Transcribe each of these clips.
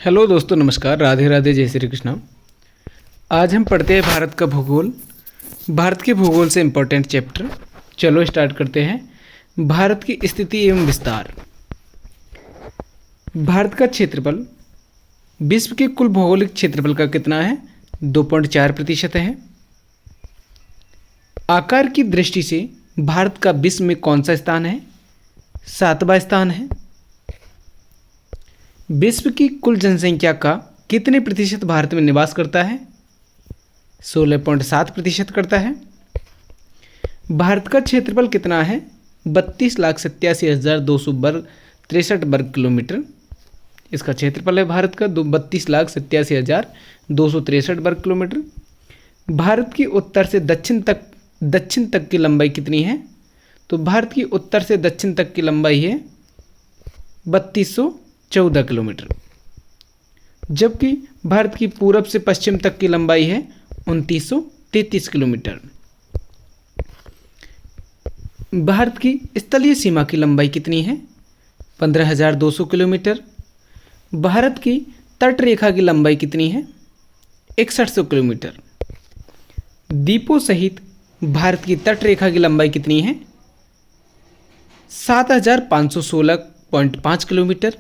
Hello दोस्तों, नमस्कार। राधे राधे, जय श्री कृष्णा। आज हम पढ़ते हैं भारत का भूगोल। भारत के भूगोल से इम्पोर्टेंट चैप्टर। चलो स्टार्ट करते हैं। भारत की स्थिति एवं विस्तार। भारत का क्षेत्रफल विश्व के कुल भौगोलिक क्षेत्रफल का कितना है? 2.4% है। आकार की दृष्टि से भारत का विश्व में कौन सा स्थान है? 7वां स्थान है। विश्व की कुल जनसंख्या का कितने प्रतिशत भारत में निवास करता है? 16.7% करता है। भारत का क्षेत्रफल कितना है? 32,87,263 वर्ग किलोमीटर इसका क्षेत्रफल है भारत का। 32,87,263 वर्ग किलोमीटर। भारत की उत्तर से दक्षिण तक की लंबाई कितनी है? तो भारत की उत्तर से दक्षिण तक की लंबाई है 3214 किलोमीटर, जबकि भारत की पूरब से पश्चिम तक की लंबाई है 2933 किलोमीटर। भारत की स्थलीय सीमा की लंबाई कितनी है? 15,200 किलोमीटर। भारत की तट रेखा की लंबाई कितनी है? 6100 किलोमीटर। द्वीपों सहित भारत की तट रेखा की लंबाई कितनी है? 7,516.5 किलोमीटर।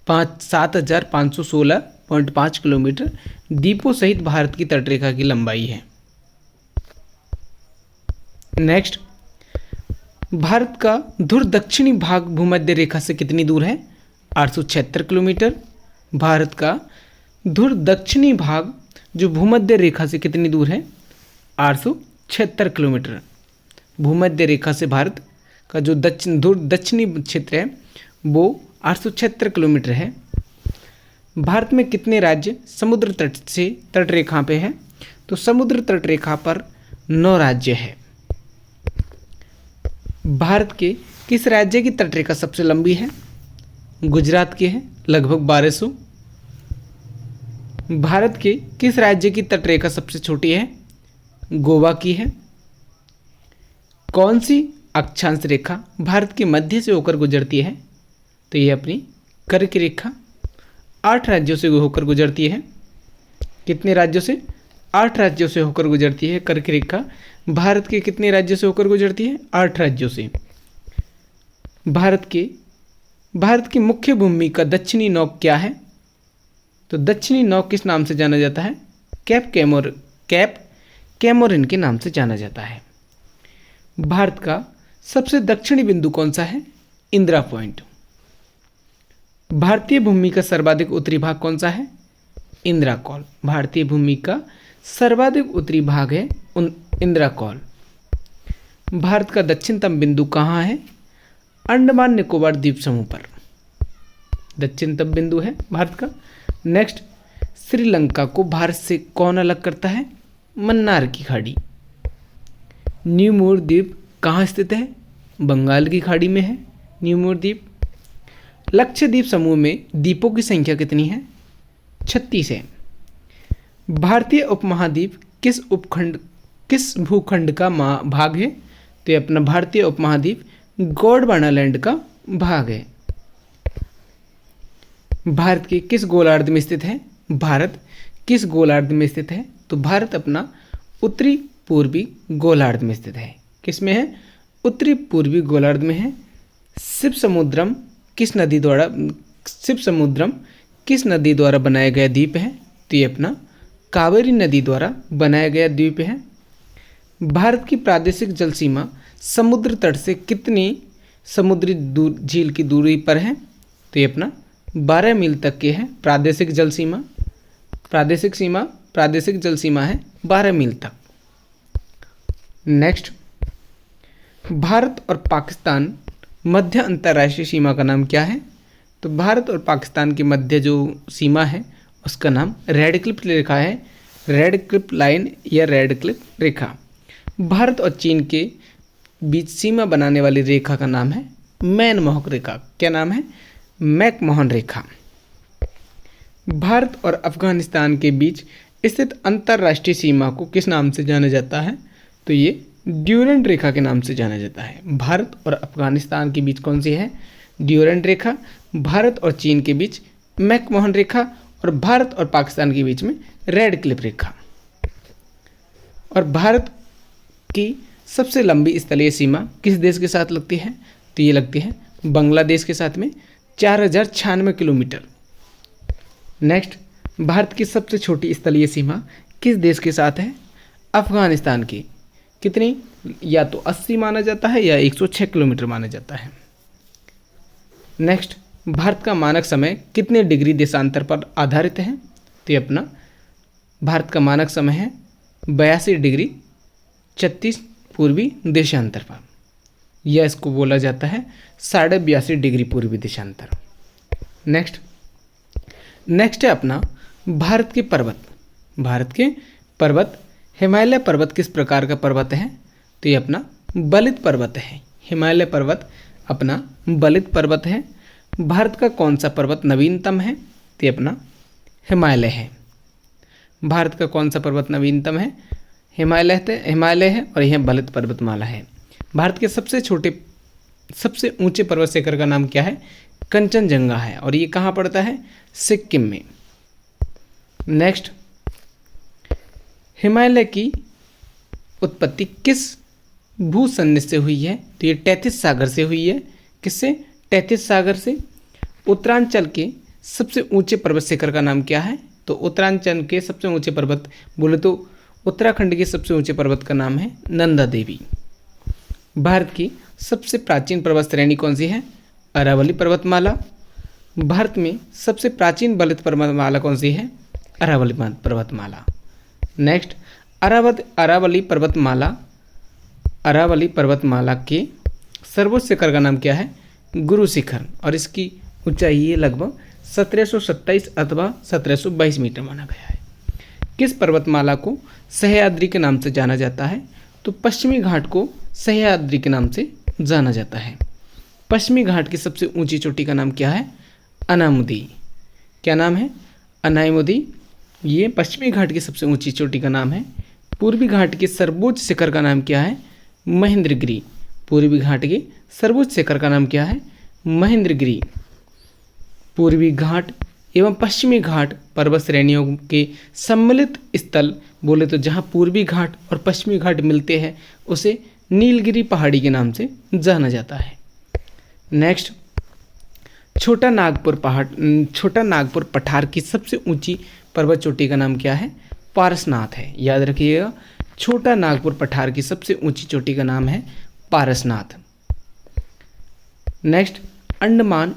7,516.5 किलोमीटर द्वीपों सहित भारत की तटरेखा की लंबाई है। नेक्स्ट, भारत का ध्रुव दक्षिणी भाग भूमध्य रेखा से कितनी दूर है? 876 किलोमीटर। भारत का ध्रुव दक्षिणी भाग जो भूमध्य रेखा से कितनी दूर है? 876 किलोमीटर। भूमध्य रेखा से भारत का जो ध्रुव दक्षिणी क्षेत्र है वो 876 किलोमीटर है। भारत में कितने राज्य समुद्र तट से तटरेखा पे है? तो समुद्र तटरेखा पर 9 राज्य है। भारत के किस राज्य की तटरेखा सबसे लंबी है? गुजरात की है, लगभग 1200। भारत के किस राज्य की तटरेखा सबसे छोटी है? गोवा की है। कौन सी अक्षांश रेखा भारत के मध्य से होकर गुजरती है? तो ये अपनी कर्क रेखा 8 राज्यों से होकर गुजरती है। कितने राज्यों से? 8 राज्यों से होकर गुजरती है कर्क रेखा। भारत के कितने राज्यों से होकर गुजरती है? 8 राज्यों से। भारत की मुख्य भूमि का दक्षिणी नोक क्या है? तो दक्षिणी नोक किस नाम से जाना जाता है? कैप कैमोरिन के नाम से जाना जाता है। भारत का सबसे दक्षिणी बिंदु कौन सा है? इंदिरा पॉइंट। भारतीय भूमि का सर्वाधिक उत्तरी भाग कौन सा है? इंदिरा कौल। भारतीय भूमि का सर्वाधिक उत्तरी भाग है इंदिरा कौल। भारत का दक्षिणतम बिंदु कहाँ है? अंडमान निकोबार द्वीप समूह पर दक्षिणतम बिंदु है भारत का। नेक्स्ट, श्रीलंका को भारत से कौन अलग करता है? मन्नार की खाड़ी। न्यू मोर द्वीप कहाँ स्थित है? बंगाल की खाड़ी में है न्यू मोर द्वीप। लक्षद्वीप समूह में द्वीपों की संख्या कितनी है? 36 है। भारतीय उपमहाद्वीप किस भूखंड का भाग है? तो ये अपना भारतीय उपमहाद्वीप गोंडवाना लैंड का भाग है। भारत के किस गोलार्ध में स्थित है? भारत किस गोलार्ध में स्थित है? तो भारत अपना उत्तरी पूर्वी गोलार्ध में स्थित है। किस में है? उत्तरी पूर्वी गोलार्ध में है। शिव समुद्रम किस नदी द्वारा बनाया गया द्वीप है? तो ये अपना कावेरी नदी द्वारा बनाया गया द्वीप है। भारत की प्रादेशिक जल सीमा समुद्र तट से कितनी समुद्री झील की दूरी पर है? तो ये अपना 12 मील तक की है प्रादेशिक जल सीमा। प्रादेशिक जल सीमा है 12 मील तक। नेक्स्ट, भारत और पाकिस्तान मध्य अंतर्राष्ट्रीय सीमा का नाम क्या है? तो भारत और पाकिस्तान के मध्य जो सीमा है उसका नाम रेड क्लिफ रेखा है। रेड क्लिफ लाइन या रेड क्लिफ रेखा। भारत और चीन के बीच सीमा बनाने वाली रेखा का नाम है मैनमोहक रेखा। क्या नाम है? मैकमोहन रेखा। भारत और अफगानिस्तान के बीच स्थित अंतर्राष्ट्रीय सीमा को किस नाम से जाना जाता है? तो ये ड्यूरेंट रेखा के नाम से जाना जाता है। भारत और अफगानिस्तान के बीच कौन सी है? ड्यूरेंट रेखा। भारत और चीन के बीच मैकमोहन रेखा और भारत और पाकिस्तान के बीच में रेड क्लिफ रेखा। और भारत की सबसे लंबी स्थलीय सीमा किस देश के साथ लगती है? तो ये लगती है बांग्लादेश के साथ में 4096 किलोमीटर। नेक्स्ट, भारत की सबसे छोटी स्थलीय सीमा किस देश के साथ है? अफगानिस्तान की। कितनी? या तो 80 माना जाता है या 106 किलोमीटर माना जाता है। नेक्स्ट, भारत का मानक समय कितने डिग्री देशांतर पर आधारित है? तो ये अपना भारत का मानक समय है 82 डिग्री 36 पूर्वी देशांतर पर, या इसको बोला जाता है 82.5 डिग्री पूर्वी देशांतर। नेक्स्ट है अपना भारत के पर्वत। भारत के पर्वत, हिमालय पर्वत किस प्रकार का पर्वत है? तो ये अपना बलित पर्वत है। हिमालय पर्वत अपना बलित पर्वत है। भारत का कौन सा पर्वत नवीनतम है? तो ये अपना हिमालय है। भारत का कौन सा पर्वत नवीनतम है? हिमालय है और यह बलित पर्वतमाला है। भारत के सबसे ऊंचे पर्वत शिखर का नाम क्या है? कंचनजंगा है, और ये कहाँ पड़ता है? सिक्किम में। नेक्स्ट, हिमालय की उत्पत्ति किस भूसन्निध से हुई है? तो ये तैथिस सागर से हुई है। किससे? तैथिस सागर से। उत्तरांचल के सबसे ऊंचे पर्वत शिखर का नाम क्या है? तो उत्तरांचल के सबसे ऊंचे पर्वत बोले तो उत्तराखंड के सबसे ऊंचे पर्वत का नाम है नंदा देवी। भारत की सबसे प्राचीन पर्वत श्रेणी कौन सी है? अरावली पर्वतमाला। भारत में सबसे प्राचीन बलित पर्वतमाला कौन सी है? अरावली पर्वतमाला। नेक्स्ट, अरावली पर्वतमाला के सर्वोच्च शिखर का नाम क्या है? गुरु शिखर, और इसकी ऊंचाई ये लगभग 1727 अथवा 1722 मीटर माना गया है। किस पर्वतमाला को सह्याद्री के नाम से जाना जाता है? तो पश्चिमी घाट को सह्याद्री के नाम से जाना जाता है। पश्चिमी घाट की सबसे ऊंची चोटी का नाम क्या है? अनामुदी। क्या नाम है? अनामुदी। ये पश्चिमी घाट की सबसे ऊंची चोटी का नाम है। पूर्वी घाट के सर्वोच्च शिखर का नाम क्या है? महेंद्रगिरी। पूर्वी घाट के सर्वोच्च शिखर का नाम क्या है? महेंद्रगिरी। पूर्वी घाट एवं पश्चिमी घाट पर्वत श्रेणियों के सम्मिलित स्थल बोले तो जहाँ पूर्वी घाट और पश्चिमी घाट मिलते हैं उसे नीलगिरी पहाड़ी के नाम से जाना जाता है। नेक्स्ट, छोटा नागपुर पठार की सबसे ऊंची पर्वत चोटी का नाम क्या है? पारसनाथ है। याद रखिएगा, छोटा नागपुर पठार की सबसे ऊंची चोटी का नाम है पारसनाथ। नेक्स्ट, अंडमान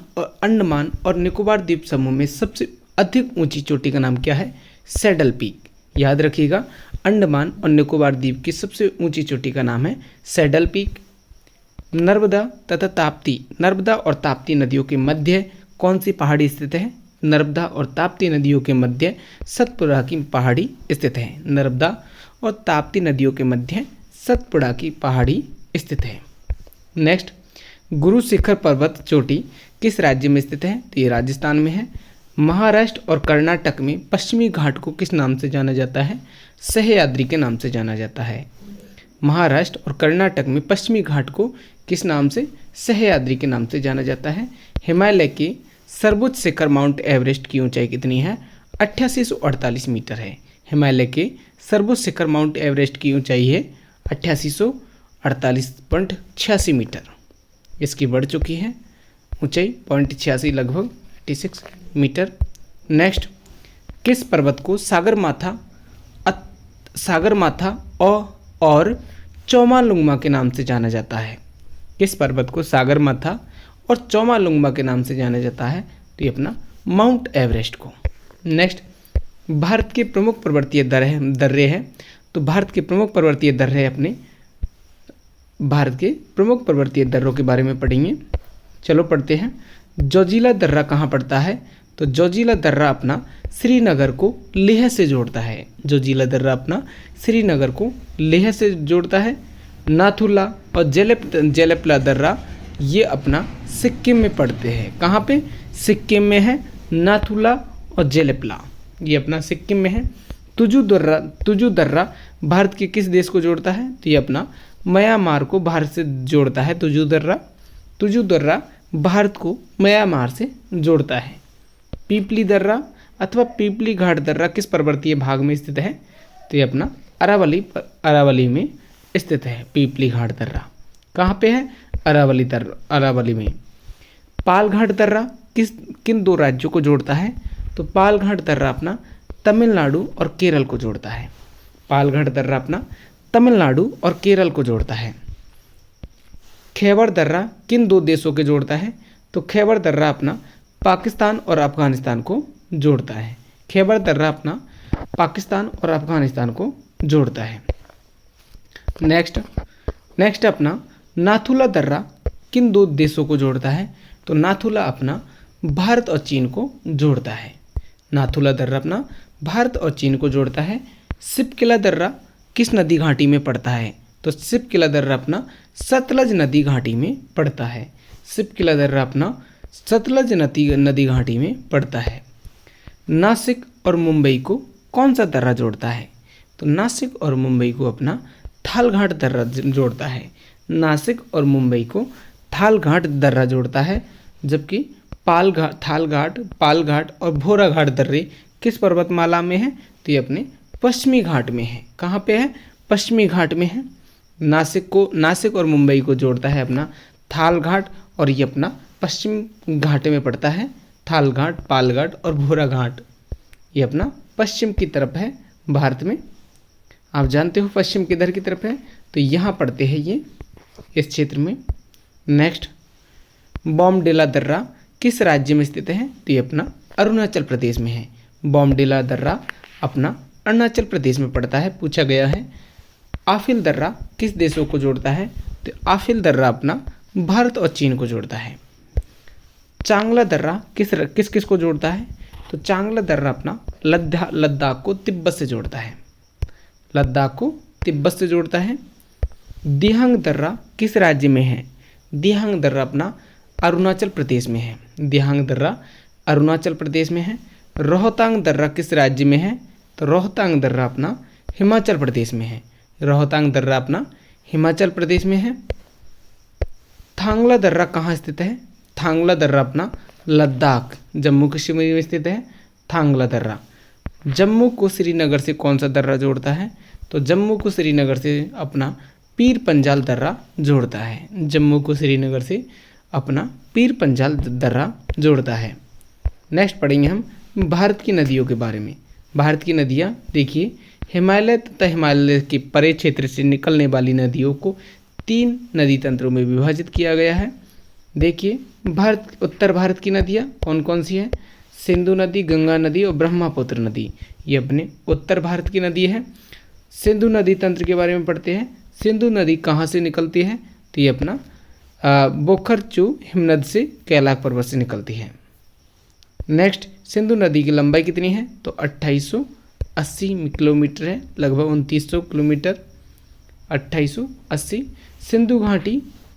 और निकोबार द्वीप समूह में सबसे अधिक ऊंची चोटी का नाम क्या है? Saddle peak. याद रखिएगा, अंडमान और निकोबार द्वीप की सबसे ऊंची चोटी का नाम है सैडल पीक। नर्मदा और ताप्ती नदियों के मध्य कौन सी पहाड़ी स्थित है? नर्मदा और ताप्ती नदियों के मध्य सतपुड़ा की पहाड़ी स्थित है। नर्मदा और ताप्ती नदियों के मध्य सतपुड़ा की पहाड़ी स्थित है। नेक्स्ट, गुरु शिखर पर्वत चोटी किस राज्य में स्थित है? तो ये राजस्थान में है। महाराष्ट्र और कर्नाटक में पश्चिमी घाट को किस नाम से जाना जाता है? सह्याद्री के नाम से जाना जाता है। महाराष्ट्र और कर्नाटक में पश्चिमी घाट को किस नाम से? सह्याद्री के नाम से जाना जाता है। हिमालय के सर्वोच्च शिखर माउंट एवरेस्ट की ऊंचाई कितनी है? 8848 मीटर है। हिमालय के सर्वोच्च शिखर माउंट एवरेस्ट की ऊंचाई है 8848.86 मीटर। इसकी बढ़ चुकी है ऊंचाई 0.86 लगभग 86 मीटर। नेक्स्ट, किस पर्वत को सागरमाथा और चौमालुंगमा के नाम से जाना जाता है? किस पर्वत को सागरमाथा और चौमालुंगमा के नाम से जाना जाता है? तो ये अपना माउंट एवरेस्ट को। नेक्स्ट, भारत के प्रमुख पर्वतीय दर्रे हैं। तो भारत के प्रमुख पर्वतीय दर्रे अपने भारत के प्रमुख पर्वतीय दर्रों के बारे में पढ़ेंगे। चलो पढ़ते हैं। जोजिला दर्रा कहाँ पड़ता है? तो जोजिला दर्रा अपना श्रीनगर को लेह से जोड़ता है। जोजिला दर्रा अपना श्रीनगर को लेह से जोड़ता है। नाथुला और जेलेपला दर्रा ये अपना सिक्किम में पड़ते हैं। कहाँ पे? सिक्किम में है। नाथुला और जेलेपला ये अपना सिक्किम में है। तुजु दर्रा भारत के किस देश को जोड़ता है? तो ये अपना म्यांमार को भारत से जोड़ता है। तुजु दर्रा भारत को म्यांमार से जोड़ता है। पीपली दर्रा अथवा पीपली घाट दर्रा किस पर्वतीय भाग में स्थित है? तो ये अपना अरावली में स्थित है। पीपली घाट दर्रा कहाँ पे है? अरावली में। पालघाट दर्रा किन दो राज्यों को जोड़ता है? तो पालघाट दर्रा अपना तमिलनाडु और केरल को जोड़ता है। पालघाट दर्रा अपना तमिलनाडु और केरल को जोड़ता है। खैबर दर्रा किन दो देशों के जोड़ता है? तो खैबर दर्रा अपना पाकिस्तान और अफगानिस्तान को जोड़ता है। खैबर दर्रा अपना पाकिस्तान और अफगानिस्तान को जोड़ता है। नेक्स्ट अपना नाथुला दर्रा किन दो देशों को जोड़ता है? तो नाथुला अपना भारत और चीन को जोड़ता है। नाथुला दर्रा अपना भारत और चीन को जोड़ता है। सिपकिला दर्रा किस नदी घाटी में पड़ता है? तो सिपकिला दर्रा अपना सतलज नदी घाटी में पड़ता है। सिपकिला दर्रा अपना सतलज नदी घाटी में पड़ता है। नासिक और मुंबई को कौन सा दर्रा जोड़ता है? तो नासिक और मुंबई को अपना थालघाट दर्रा जोड़ता है। नासिक और मुंबई को थालघाट दर्रा जोड़ता है। जबकि पालघाट और भोराघाट दर्रे किस पर्वतमाला में है? तो ये अपने पश्चिमी घाट में है। कहाँ पे है? पश्चिमी घाट में है। नासिक और मुंबई को जोड़ता है अपना थालघाट और ये अपना पश्चिम घाट में पड़ता है। थालघाट, पालघाट और भोराघाट ये अपना पश्चिम की तरफ है भारत में। आप जानते हो पश्चिम किधर की तरफ है? तो यहाँ पड़ते हैं ये इस क्षेत्र में। नेक्स्ट, बॉमडिला दर्रा किस राज्य में स्थित है? तो ये अपना अरुणाचल प्रदेश में है। बॉमडिला दर्रा अपना अरुणाचल प्रदेश में पड़ता है, पूछा गया है। आफिल दर्रा किस देशों को जोड़ता है? तो आफिल दर्रा अपना भारत और चीन को जोड़ता है। चांगला दर्रा किस किस को जोड़ता है? तो चांगला दर्रा अपना लद्दाख को तिब्बत से जोड़ता है। लद्दाख को तिब्बत से जोड़ता है। दिहांग दर्रा किस राज्य में है? दिहांग दर्रा अपना अरुणाचल प्रदेश में है। दिहांग दर्रा अरुणाचल प्रदेश में है। रोहतांग दर्रा किस राज्य में है? तो रोहतांग दर्रा अपना हिमाचल प्रदेश में है। रोहतांग दर्रा अपना हिमाचल प्रदेश में है। थांगला दर्रा कहाँ स्थित है? थांगला दर्रा अपना लद्दाख, जम्मू कश्मीर में स्थित है। थांगला दर्रा जम्मू को श्रीनगर से कौन सा दर्रा जोड़ता है? तो जम्मू को श्रीनगर से अपना पीर पंजाल दर्रा जोड़ता है। जम्मू को श्रीनगर से अपना पीर पंजाल दर्रा जोड़ता है। नेक्स्ट पढ़ेंगे हम भारत की नदियों के बारे में। भारत की नदियाँ देखिए, हिमालय तथा हिमालय के परे क्षेत्र से निकलने वाली नदियों को 3 नदी तंत्रों में विभाजित किया गया है। देखिए, उत्तर भारत की नदियाँ कौन कौन सी हैं? सिंधु नदी, गंगा नदी और ब्रह्मपुत्र नदी, ये अपने उत्तर भारत की नदी है। सिंधु नदी तंत्र के बारे में पढ़ते हैं। सिंधु नदी कहाँ से निकलती है? तो ये अपना बोखरचू हिमनद से, कैलाश पर्वत से निकलती है। नेक्स्ट, सिंधु नदी की लंबाई कितनी है? तो 2880 किलोमीटर है, लगभग 2900 किलोमीटर। 2880।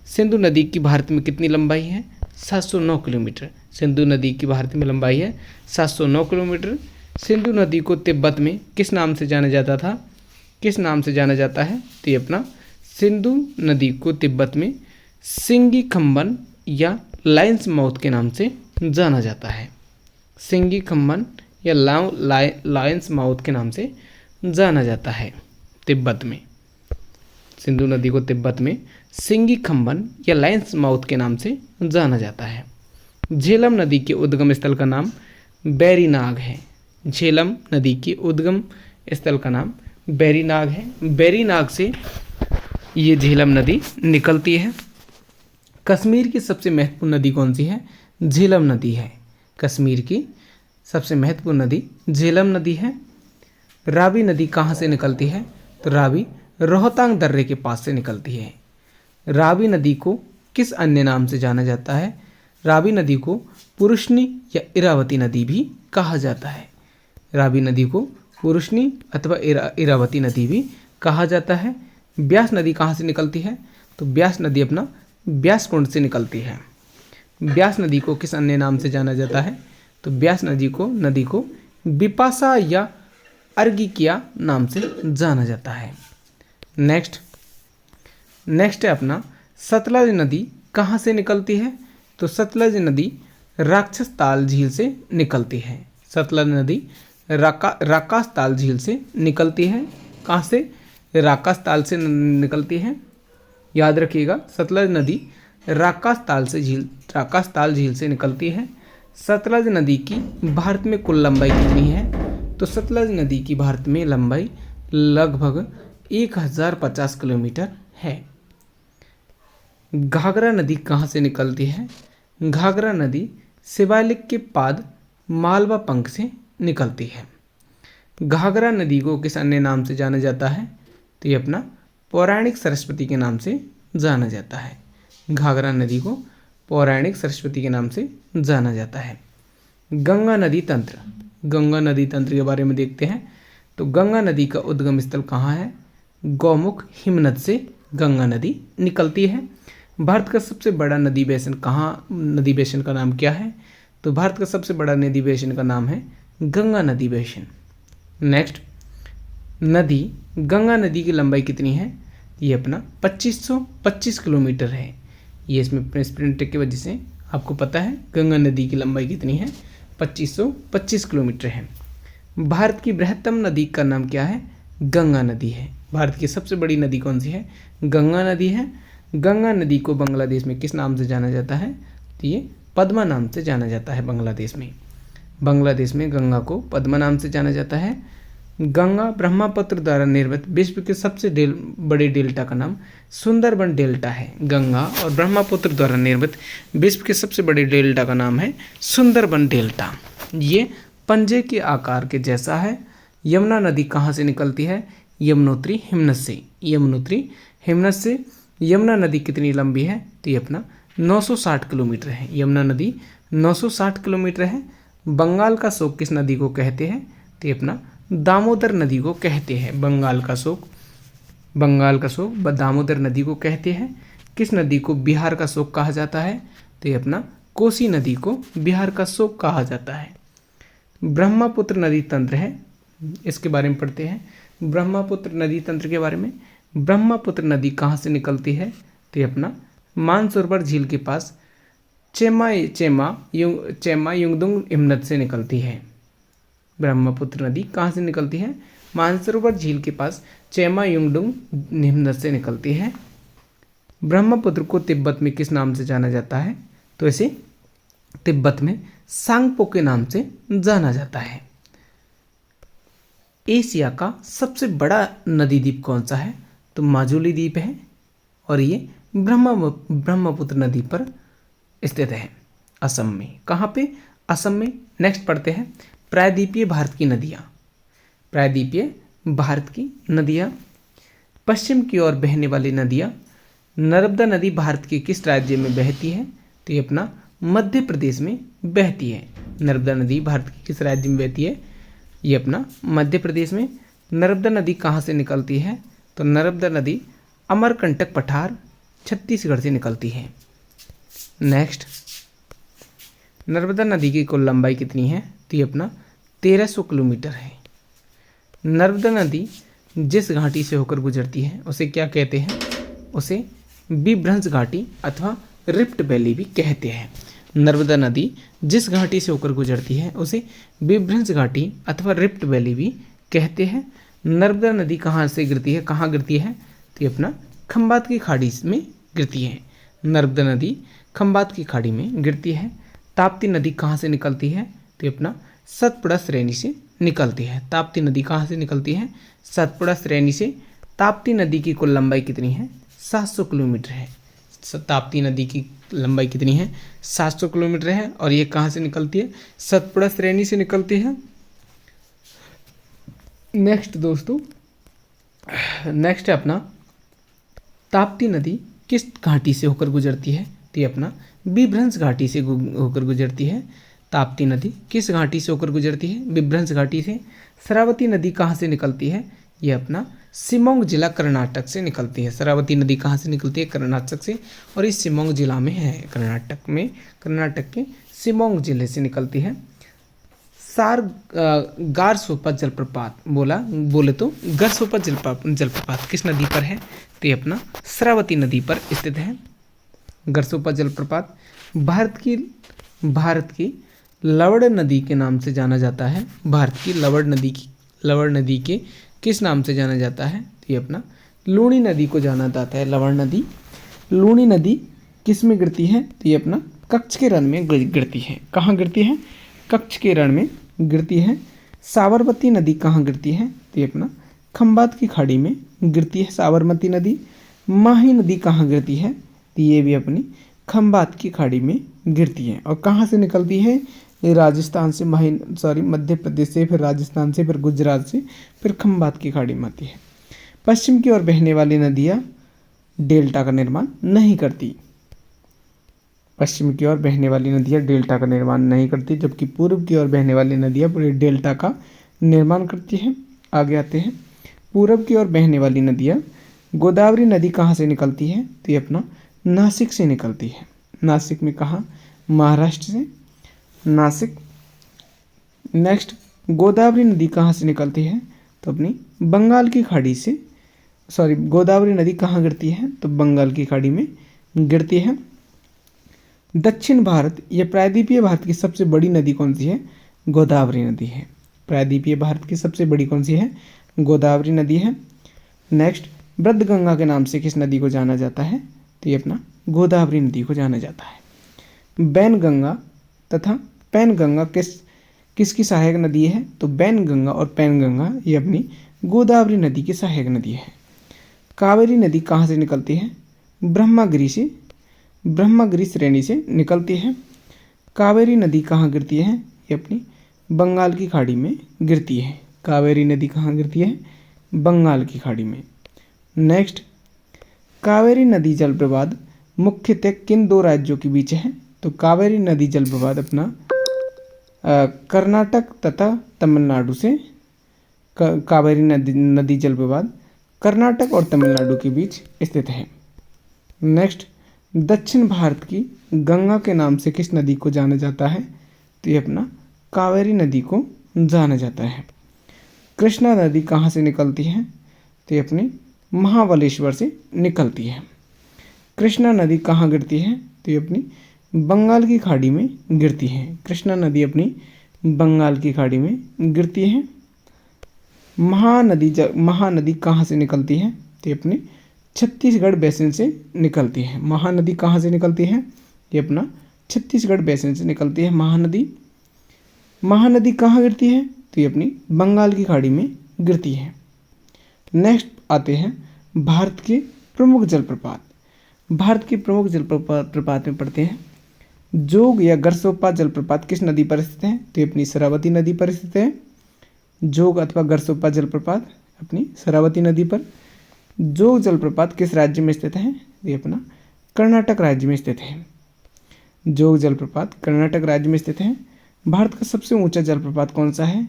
सिंधु नदी की भारत में कितनी लंबाई है? 709 किलोमीटर। सिंधु नदी की भारत में लंबाई है 709 किलोमीटर। सिंधु नदी को तिब्बत में किस नाम से जाना जाता था? किस नाम से जाना जाता है? तो ये अपना सिंधु नदी को तिब्बत में सिंगी खम्बन या लायंस माउथ के नाम से जाना जाता है। सिंगी खम्बन या लायंस माउथ के नाम से जाना जाता है तिब्बत में। सिंधु नदी को तिब्बत में सिंगी खम्बन या लायंस माउथ के नाम से जाना जाता है। झेलम नदी के उद्गम स्थल का नाम बैरीनाग है। झेलम नदी के उद्गम स्थल का नाम बैरीनाग है। बैरीनाग से ये झेलम नदी निकलती है। कश्मीर की सबसे महत्वपूर्ण नदी कौन सी है? झेलम नदी है। कश्मीर की सबसे महत्वपूर्ण नदी झेलम नदी है। रावी नदी कहाँ से निकलती है? तो रावी रोहतांग दर्रे के पास से निकलती है। रावी नदी को किस अन्य नाम से जाना जाता है? रावी नदी को पुरुषनी या इरावती नदी भी कहा जाता है। रावी नदी को पुरुषनी अथवा इरावती नदी भी कहा जाता है। ब्यास नदी कहाँ से निकलती है? तो ब्यास नदी अपना ब्यास कुंड से निकलती है। ब्यास नदी को किस अन्य नाम से जाना जाता है? तो ब्यास नदी को बिपाशा या अर्गिकिया नाम से जाना जाता है। नेक्स्ट है अपना सतलज नदी कहाँ से निकलती है? तो सतलज नदी राक्षस ताल झील से निकलती है। सतलज नदी राकास ताल झील से निकलती है। कहाँ से? राकास ताल से निकलती है। याद रखिएगा, सतलज नदी राकास ताल झील से निकलती है। सतलज नदी की भारत में कुल लंबाई कितनी है? तो सतलज नदी की भारत में लंबाई लगभग 1050 किलोमीटर है। घाघरा नदी कहाँ से निकलती है? घाघरा नदी शिवालिक के पाद मालवा पंख से निकलती है। घाघरा नदी को किस अन्य नाम से जाना जाता है? तो ये अपना पौराणिक सरस्वती के नाम से जाना जाता है। घाघरा नदी को पौराणिक सरस्वती के नाम से जाना जाता है। गंगा नदी तंत्र, गंगा नदी तंत्र के बारे में देखते हैं। तो गंगा नदी का उद्गम स्थल कहाँ है? गौमुख हिमनद से गंगा नदी निकलती है। भारत का सबसे बड़ा नदी बेसिन नदी बेसिन का नाम क्या है? तो भारत का सबसे बड़ा नदी बेसिन का नाम है गंगा नदी बेसिन। नेक्स्ट, गंगा नदी की लंबाई कितनी है? ये अपना 2525 किलोमीटर है। ये इसमें प्रिंट की वजह से आपको पता है गंगा नदी की लंबाई कितनी है, 2525 किलोमीटर है। भारत की बृहत्तम नदी का नाम क्या है? गंगा नदी है। भारत की सबसे बड़ी नदी कौन सी है? गंगा नदी है। गंगा नदी को बांग्लादेश में किस नाम से जाना जाता है? तो ये पद्मा नाम से जाना जाता है। बांग्लादेश में गंगा को पद्मा नाम से जाना जाता है। गंगा ब्रह्मपुत्र द्वारा निर्मित विश्व के सबसे बड़े डेल्टा का नाम सुंदरबन डेल्टा है। गंगा और ब्रह्मपुत्र द्वारा निर्मित विश्व के सबसे बड़े डेल्टा का नाम है सुंदरबन डेल्टा। ये पंजे के आकार के जैसा है। यमुना नदी कहाँ से निकलती है? यमुनोत्री हिमनद से। यमुना नदी कितनी लंबी है? तो ये अपना 960 किलोमीटर है। यमुना नदी 960 किलोमीटर है। बंगाल का शोक किस नदी को कहते हैं? तो ये अपना दामोदर नदी को कहते हैं। बंगाल का शोक दामोदर नदी को कहते हैं। किस नदी को बिहार का शोक कहा जाता है? तो ये अपना कोसी नदी को बिहार का शोक कहा जाता है। ब्रह्मपुत्र नदी तंत्र है, इसके बारे में पढ़ते हैं। ब्रह्मपुत्र नदी तंत्र के बारे में, ब्रह्मपुत्र नदी कहाँ से निकलती है? तो ये अपना मानसरोवर झील के पास चेमा युंगदुंग हिमनद से निकलती है। ब्रह्मपुत्र नदी कहाँ से निकलती है? मानसरोवर झील के पास चेमा युंगडुंग हिमनद से निकलती है। ब्रह्मपुत्र को तिब्बत में किस नाम से जाना जाता है? तो इसे तिब्बत में सांगपो के नाम से जाना जाता है। एशिया का सबसे बड़ा नदी द्वीप कौन सा है? तो माजुली द्वीप है और ये ब्रह्मपुत्र नदी पर स्थित है, असम में। कहाँ पे? असम में। नेक्स्ट पढ़ते हैं प्रायद्वीपीय भारत की नदियाँ। पश्चिम की ओर बहने वाली नदियाँ। नर्मदा नदी भारत के किस राज्य में बहती है? तो ये अपना मध्य प्रदेश में बहती है। नर्मदा नदी भारत के किस राज्य में बहती है? ये अपना मध्य प्रदेश में। नर्मदा नदी कहाँ से निकलती है? तो नर्मदा नदी अमरकंटक पठार छत्तीसगढ़ से निकलती है। नेक्स्ट, नर्मदा नदी की कुल लंबाई कितनी है? तो ये अपना 1300 किलोमीटर है। नर्मदा नदी जिस घाटी से होकर गुजरती है उसे क्या कहते हैं? उसे बिभ्रंश घाटी अथवा रिफ्ट वैली भी कहते हैं। नर्मदा नदी जिस घाटी से होकर गुजरती है उसे बिभ्रंश घाटी अथवा रिफ्ट वैली भी कहते हैं। नर्मदा नदी कहाँ गिरती है? तो ये अपना खंबात की खाड़ी में गिरती है। नर्मदा नदी खंबात की खाड़ी में गिरती है। ताप्ती नदी कहाँ से निकलती है? तो ये अपना सतपुड़ा श्रेणी से निकलती है। ताप्ती नदी कहाँ से निकलती है? सतपुड़ा श्रेणी से। ताप्ती नदी की कुल लंबाई कितनी है? 700 किलोमीटर है। ताप्ती नदी की लंबाई कितनी है? 700 किलोमीटर है। और ये कहाँ से निकलती है? सतपुड़ा श्रेणी से निकलती है। नेक्स्ट दोस्तों, नेक्स्ट है अपना ताप्ती नदी किस घाटी से होकर गुजरती है? तो ये अपना बिभ्रंश घाटी से होकर गुजरती है। ताप्ती नदी किस घाटी से होकर गुजरती है? बिभ्रंश घाटी से। शरावती नदी कहाँ से निकलती है? ये अपना शिमोंग जिला कर्नाटक से निकलती है। शरावती नदी कहाँ से निकलती है? कर्नाटक से। और इस शिमोंग जिला में है, कर्नाटक के शिमोंग जिले से निकलती है। गारसोपा जलप्रपात बोले तो गारसोपा जलप्रपात किस नदी पर है? तो ये अपना शरावती नदी पर स्थित है। गारसोपा जलप्रपात भारत की भारत की लवण नदी के नाम से जाना जाता है? भारत की लवण नदी के किस नाम से जाना जाता है? तो ये अपना लूणी नदी को जाना जाता है। लवण नदी, लूणी नदी किस में गिरती है? तो ये अपना कच्छ के रण में गिरती है। कहाँ गिरती है? कच्छ के रण में गिरती है। साबरमती नदी कहाँ गिरती है? तो ये अपना खंबात की खाड़ी में गिरती है साबरमती नदी। माही नदी कहाँ गिरती है? तो ये भी अपनी खंबात की खाड़ी में गिरती है। और कहाँ से निकलती है? ये राजस्थान से मध्य प्रदेश से, फिर राजस्थान से, फिर गुजरात से, फिर खंबात की खाड़ी में आती है। पश्चिम की ओर बहने वाली नदियाँ डेल्टा का निर्माण नहीं करती। पश्चिम की ओर बहने वाली नदियाँ डेल्टा का निर्माण नहीं करती, जबकि पूर्व की ओर बहने वाली नदियाँ पूरे डेल्टा का निर्माण करती हैं। आगे आते हैं, पूरब की ओर बहने वाली नदियाँ, गोदावरी नदी कहाँ से निकलती है? तो ये अपना नासिक से निकलती है। नासिक में कहाँ? महाराष्ट्र से, नासिक। नेक्स्ट, गोदावरी नदी कहाँ से निकलती है? तो अपनी बंगाल की खाड़ी से, गोदावरी नदी कहाँ गिरती है? तो बंगाल की खाड़ी में गिरती है। दक्षिण भारत या प्रायद्वीपीय भारत की सबसे बड़ी नदी कौन सी है? गोदावरी नदी है। प्रायद्वीपीय भारत की सबसे बड़ी कौन सी है? गोदावरी नदी है। नेक्स्ट, वृद्धगंगा के नाम से किस नदी को जाना जाता है? तो ये अपना गोदावरी नदी को जाना जाता है। बैनगंगा तथा पैनगंगा किसकी सहायक नदी है? तो बैनगंगा और पैनगंगा ये अपनी गोदावरी नदी की सहायक नदी है। कावेरी नदी कहाँ से निकलती है? ब्रह्मगिरि श्रेणी से निकलती है। कावेरी नदी कहाँ गिरती है? ये अपनी बंगाल की खाड़ी में गिरती है। कावेरी नदी कहाँ गिरती है? बंगाल की खाड़ी में। नेक्स्ट, कावेरी नदी जलप्रपात मुख्यतः किन दो राज्यों के बीच है? तो कावेरी नदी जलप्रपात अपना कर्नाटक तथा तमिलनाडु से, कावेरी नदी जलप्रपात कर्नाटक और तमिलनाडु के बीच स्थित है। नेक्स्ट, दक्षिण भारत की गंगा के नाम से किस नदी को जाना जाता है? तो ये अपना कावेरी नदी को जाना जाता है। कृष्णा नदी कहाँ से निकलती है? तो ये अपनी महाबलेश्वर से निकलती है। कृष्णा नदी कहाँ गिरती है? तो ये अपनी बंगाल की खाड़ी में गिरती है। कृष्णा नदी अपनी बंगाल की खाड़ी में गिरती है। महानदी कहाँ से निकलती है? तो ये अपनी छत्तीसगढ़ बेसिन से निकलती है। महानदी कहाँ से निकलती है? ये अपना छत्तीसगढ़ बेसिन से निकलती है महानदी। महानदी कहाँ गिरती है? तो ये अपनी बंगाल की खाड़ी में गिरती है। नेक्स्ट आते हैं भारत के प्रमुख जलप्रपात। भारत के प्रमुख जलप्रपात में पढ़ते हैं, जोग या गरसोप्पा जलप्रपात किस नदी पर स्थित है? तो ये अपनी शरावती नदी पर स्थित है। जोग अथवा गरसोप्पा जलप्रपात अपनी शरावती नदी पर। जोग जलप्रपात किस राज्य में स्थित है? ये अपना कर्नाटक राज्य में स्थित है। जोग जलप्रपात कर्नाटक राज्य में स्थित है। भारत का सबसे ऊंचा जलप्रपात कौन सा है?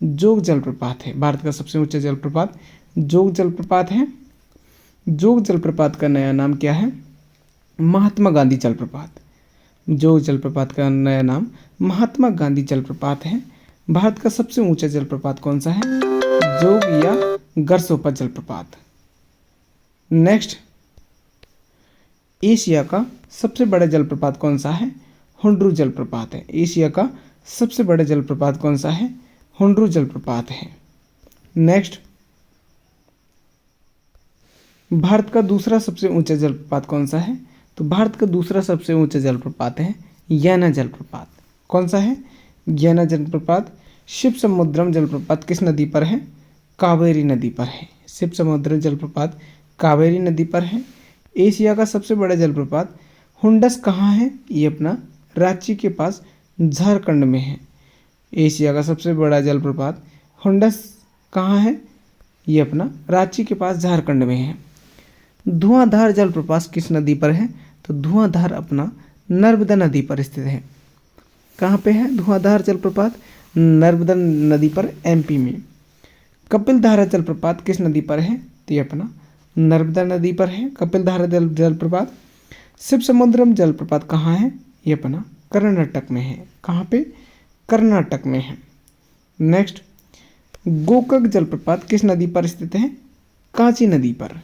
जोग जलप्रपात है। भारत का सबसे ऊंचा जलप्रपात जोग जलप्रपात है। जोग जलप्रपात का नया नाम क्या है? महात्मा गांधी जलप्रपात। जोग जलप्रपात का नया नाम महात्मा गांधी जलप्रपात है। भारत का सबसे ऊंचा जलप्रपात कौन सा है? जोग या गरसोप्पा जलप्रपात। नेक्स्ट, एशिया का सबसे बड़ा जलप्रपात कौन सा है? हुंड्रू जलप्रपात है। एशिया का सबसे बड़ा जलप्रपात कौन सा है? हुंड्रू जलप्रपात है। नेक्स्ट, भारत का दूसरा सबसे ऊंचा जलप्रपात कौन सा है? तो भारत का दूसरा सबसे ऊंचा जलप्रपात है यना जलप्रपात। कौन सा है? यना जलप्रपात। शिव समुद्रम जलप्रपात किस नदी पर है? कावेरी नदी पर है। शिव समुद्रम जलप्रपात कावेरी नदी पर है। एशिया का सबसे बड़ा जलप्रपात हुंडस कहाँ है? ये अपना रांची के पास झारखंड में है। एशिया का सबसे बड़ा जलप्रपात हुंडस कहाँ है? ये अपना रांची के पास झारखंड में है। धुआंधार जलप्रपात किस नदी पर है? तो धुआंधार अपना नर्मदा नदी पर स्थित है। कहाँ पे है धुआंधार जलप्रपात? नर्मदा नदी पर, एमपी में। कपिलधारा जलप्रपात किस नदी पर है? तो ये अपना नर्मदा नदी पर है कपिलधारा जलप्रपात। शिव समुद्रम जलप्रपात कहाँ है? ये अपना कर्नाटक में है। कहाँ पे? कर्नाटक में है। नेक्स्ट, गोकक जलप्रपात किस नदी पर स्थित है? कांची नदी पर।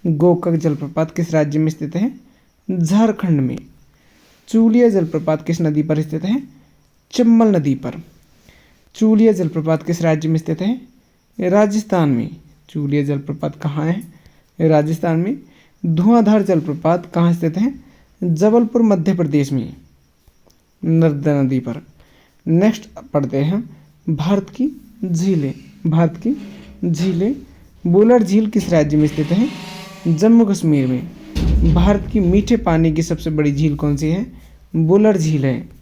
गोकक जलप्रपात किस राज्य में स्थित है? झारखंड में। चूलिया जलप्रपात किस नदी पर स्थित है? चंबल नदी पर। चूलिया जलप्रपात किस राज्य में स्थित है? राजस्थान में। चूलिया जलप्रपात कहाँ है? राजस्थान में। धुआंधार जलप्रपात कहाँ स्थित है? जबलपुर मध्य प्रदेश में, नर्मदा नदी पर। नेक्स्ट पढ़ते हैं भारत की झीलें। भारत की झीलें। बुलर झील किस राज्य में स्थित है? जम्मू कश्मीर में। भारत की मीठे पानी की सबसे बड़ी झील कौन सी है? बुलर झील है।